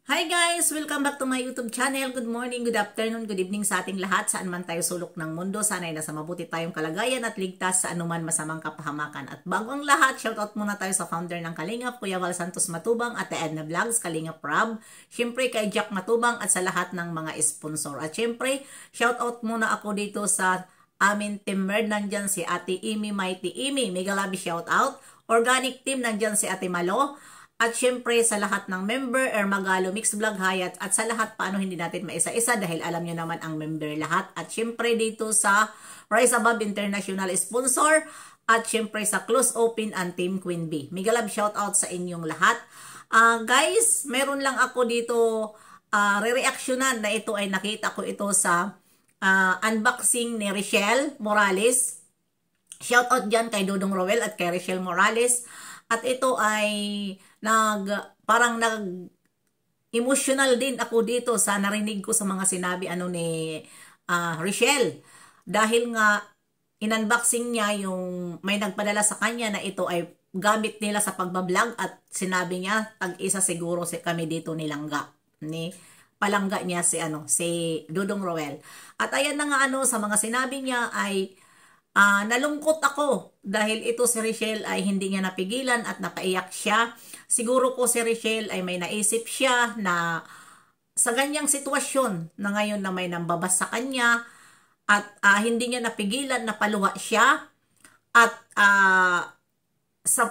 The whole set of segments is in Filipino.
Hi guys! Welcome back to my YouTube channel. Good morning, good afternoon, good evening sa ating lahat. Saan man tayo sulok ng mundo, sana'y nasa mabuti tayong kalagayan at ligtas sa anuman masamang kapahamakan. At bago ang lahat, shoutout muna tayo sa founder ng Kalingap, Kuya Val Santos Matubang, at Edna Vlogs, Kalingap Rob. Siyempre kay Jack Matubang at sa lahat ng mga sponsor. At siyempre, shoutout muna ako dito sa amin team Merd. Nandyan si Ate Imi, Mighty Imi. Mega love shoutout. Organic team, nandyan si Ate Malo. At syempre sa lahat ng member, Ermagalo Mix Vlog Hayat, at sa lahat paano hindi natin maisa-isa dahil alam nyo naman ang member lahat. At syempre dito sa Rise Above International Sponsor, at syempre sa Close Open and Team Queen B. Mega love shoutout sa inyong lahat. Guys, meron lang ako dito re-reactionan na ito ay nakita ko ito sa unboxing ni Richelle Morales. Shoutout dyan kay Dodong Roel at kay Richelle Morales. At ito ay parang emotional din ako dito sa narinig ko sa mga sinabi ni Richelle. Dahil nga in-unboxing niya yung may nagpadala sa kanya na ito ay gamit nila sa pagbablog at sinabi niya tag-isa siguro kami dito nilangga. Palangga niya si Dodong Roel. At ayan na nga sa mga sinabi niya ay nalungkot ako dahil ito si Richelle ay hindi niya napigilan at napaiyak siya. Siguro ko si Richelle ay may naisip siya na sa ganyang sitwasyon na ngayon na may nambabas sa kanya at hindi niya napigilan na paluha siya at sa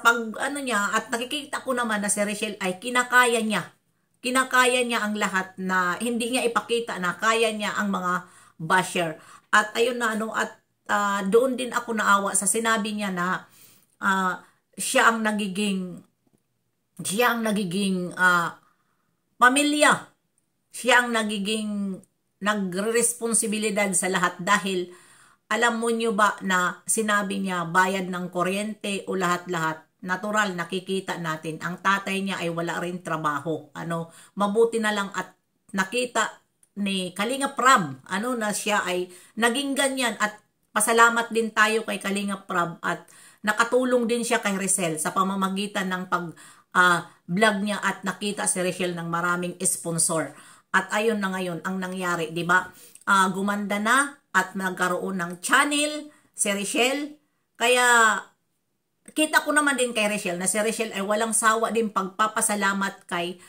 niya at nakikita ko naman na si Richelle ay kinakaya niya. Kinakaya niya ang lahat na hindi niya ipakita na kaya niya ang mga basher. At ayun na doon din ako naawa sa sinabi niya na siya ang nagiging pamilya. Siya ang nagiging nagresponsibilidad sa lahat dahil alam mo nyo ba na sinabi niya bayad ng kuryente o lahat-lahat. Natural, nakikita natin. Ang tatay niya ay wala rin trabaho. Mabuti na lang at nakita ni Kalingap Rob na siya ay naging ganyan at pasalamat din tayo kay Kalingap Rob at nakatulong din siya kay Richelle sa pamamagitan ng pag-vlog niya at nakita si Richelle ng maraming sponsor. At ayun na ngayon ang nangyari, 'di ba? Gumanda na at nagkaroon ng channel si Richelle. Kaya kita ko naman din kay Richelle na si Richelle ay walang sawa din pagpapasalamat kay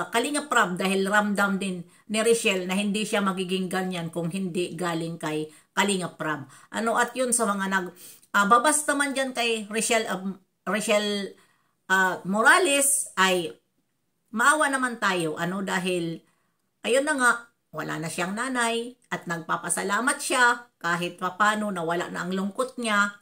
Kalingap Rob dahil ramdam din ni Richelle na hindi siya magiging ganyan kung hindi galing kay Kalingap Rob. At yun sa mga babas naman dyan kay Richelle Morales ay maawa naman tayo dahil ayun na nga wala na siyang nanay at nagpapasalamat siya kahit papano nawala na ang lungkot niya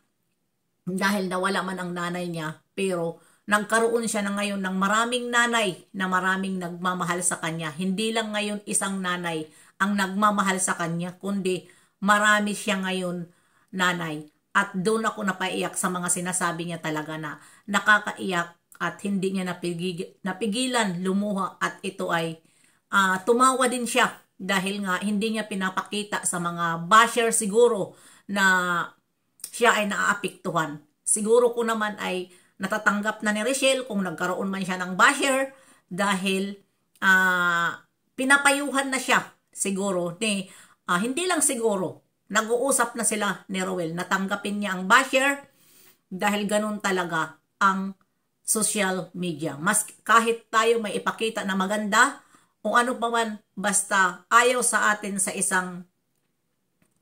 dahil nawala man ang nanay niya, pero nagkaroon siya na ngayon ng maraming nanay na maraming nagmamahal sa kanya. Hindi lang ngayon isang nanay ang nagmamahal sa kanya, kundi marami siya ngayon nanay. At doon ako napaiyak sa mga sinasabi niya talaga na nakakaiyak at hindi niya napigilan lumuha at ito ay tumawa din siya dahil nga hindi niya pinapakita sa mga basher siguro na siya ay naaapektuhan. Siguro ko naman ay natatanggap na ni Richelle kung nagkaroon man siya ng basher dahil pinapayuhan na siya siguro hindi lang siguro, nag-uusap na sila ni Roel, natanggapin niya ang basher dahil ganun talaga ang social media. Mas kahit tayo may ipakita na maganda o ano pa man, basta ayaw sa atin sa isang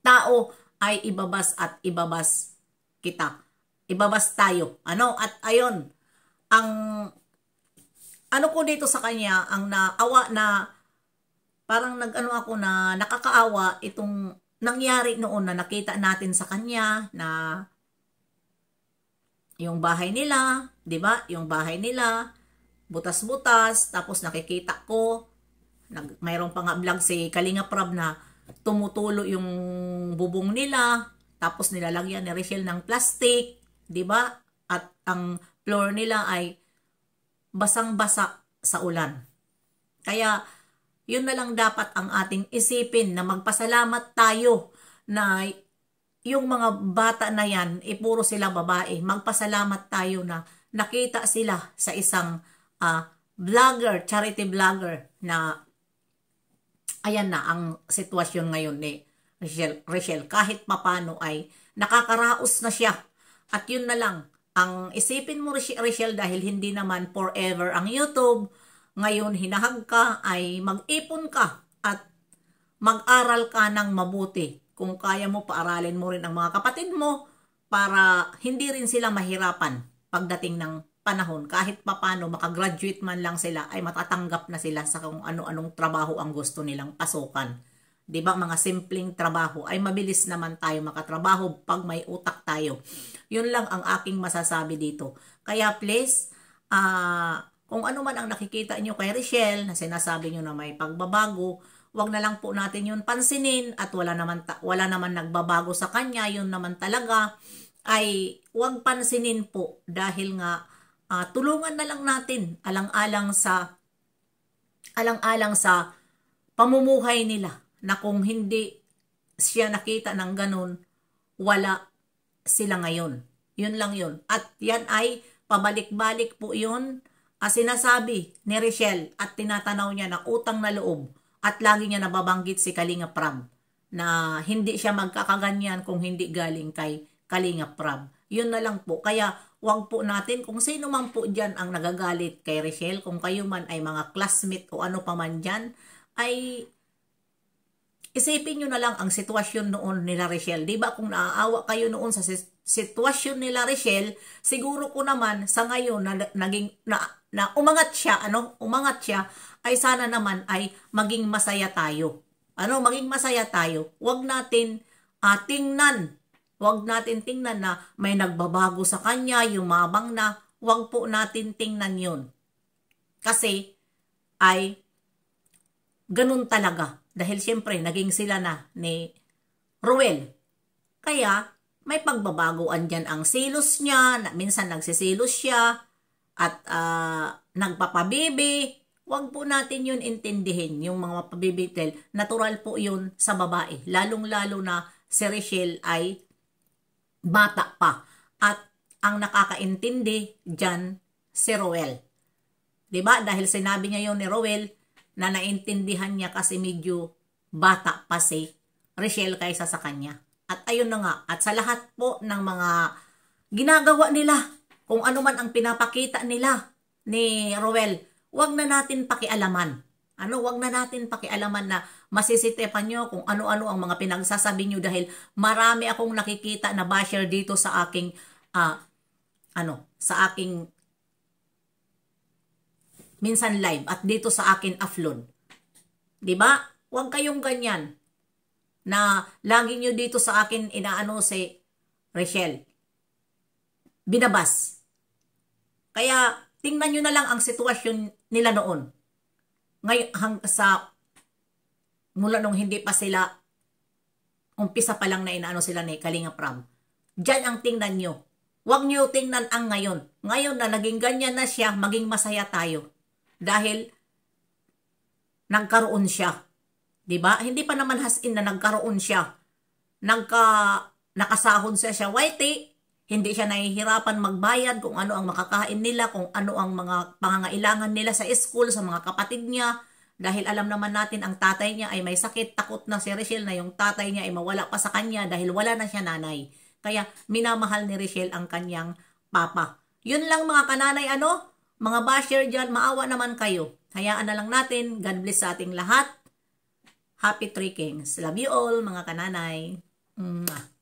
tao ay ibabas at ibabas kita. Ibabas tayo. At ayun, ang ko dito sa kanya, ang naawa na parang ako na nakakaawa itong nangyari noon na nakita natin sa kanya na yung bahay nila, 'di ba? Yung bahay nila butas-butas, tapos nakikita ko mayroon pa nga vlog si Kalingap Rob na tumutulo yung bubong nila, tapos nilalagyan ni Richelle ng plastic, 'di ba? At ang floor nila ay basang-basa sa ulan. Kaya yun na lang dapat ang ating isipin na magpasalamat tayo na yung mga bata na yan, puro sila babae. Magpasalamat tayo na nakita sila sa isang vlogger, charity vlogger na ayan na ang sitwasyon ngayon ni Richelle. Kahit papano ay nakakaraos na siya. At yun na lang, ang isipin mo Richelle, dahil hindi naman forever ang YouTube, ngayon hinahag ka ay mag-ipon ka at mag-aral ka ng mabuti. Kung kaya mo, paaralin mo rin ang mga kapatid mo para hindi rin sila mahirapan pagdating ng panahon. Kahit papano makagraduate man lang sila ay matatanggap na sila sa kung ano-anong trabaho ang gusto nilang pasukan. 'Di ba, mga simpleng trabaho ay mabilis naman tayo makatrabaho pag may utak tayo. Yun lang ang aking masasabi dito. Kaya please, kung ano man ang nakikita nyo kay Richelle na sinasabi nyo na may pagbabago, wag na lang po natin yun pansinin at wala naman nagbabago sa kanya. Yun naman talaga ay wag pansinin po dahil nga tulungan na lang natin alang-alang sa pamumuhay nila, na kung hindi siya nakita ng ganun, wala sila ngayon. Yun lang yun. At yan ay pabalik-balik po yun. Sinasabi ni Richelle at tinatanaw niya na utang na loob, at lagi niya nababanggit si Kalinga Prab na hindi siya magkakaganyan kung hindi galing kay Kalinga Prab. Yun na lang po. Kaya wag po natin, kung sino man po dyan ang nagagalit kay Richelle, kung kayo man ay mga classmate o ano pa man dyan, ay isipin nyo na lang ang sitwasyon noon nila Richelle. Diba kung naaawa kayo noon sa sitwasyon nila Richelle, siguro ko naman sa ngayon na umangat siya, ay sana naman ay maging masaya tayo. Maging masaya tayo. Huwag natin tingnan na may nagbabago sa kanya, yumabang na. Huwag po natin tingnan yun. Kasi ay ganun talaga. Dahil siyempre naging sila na ni Ruel. Kaya may pagbabagoan dyan ang silos niya, minsan nagsisilos siya at nagpapabibi. Huwag po natin yun intindihin, yung mga pabibitel. Natural po yun sa babae. Lalong-lalo na si Richelle ay bata pa. At ang nakakaintindi dyan si Ruel. Diba? Dahil sinabi niya yun ni Ruel na naintindihan niya kasi medyo bata pa si Richelle kaysa sa kanya. At ayun na nga. At sa lahat po ng mga ginagawa nila, kung ano man ang pinapakita nila ni Ruel, wag na natin pakialaman. Wag na natin pakialaman na masisitepan nyo kung ano-ano ang mga pinagsasabi nyo, dahil marami akong nakikita na basher dito sa aking minsan live at dito sa akin upload. 'Di ba? Wag kayong ganyan na lagi nyo dito sa akin inaano si Richelle. Binabas. Kaya tingnan nyo na lang ang sitwasyon nila noon. Ngayon, mula nung hindi pa sila, umpisa pa lang na inaano sila ni Kalinga Prab. Diyan ang tingnan nyo. Huwag nyo tingnan ang ngayon. Ngayon na naging ganyan na siya, maging masaya tayo. Dahil nagkaroon siya. Diba? Hindi pa naman has-in na nagkaroon siya. Nakasahod siya YT. Hindi siya nahihirapan magbayad kung ano ang makakain nila, kung ano ang mga pangangailangan nila sa school, sa mga kapatid niya. Dahil alam naman natin ang tatay niya ay may sakit, takot na si Richelle na yung tatay niya ay mawala pa sa kanya dahil wala na siya nanay. Kaya minamahal ni Richelle ang kanyang papa. Yun lang mga kananay, mga basher dyan, maawa naman kayo. Hayaan na lang natin. God bless sa ating lahat. Happy Three Kings. Love you all mga kananay. Mwah.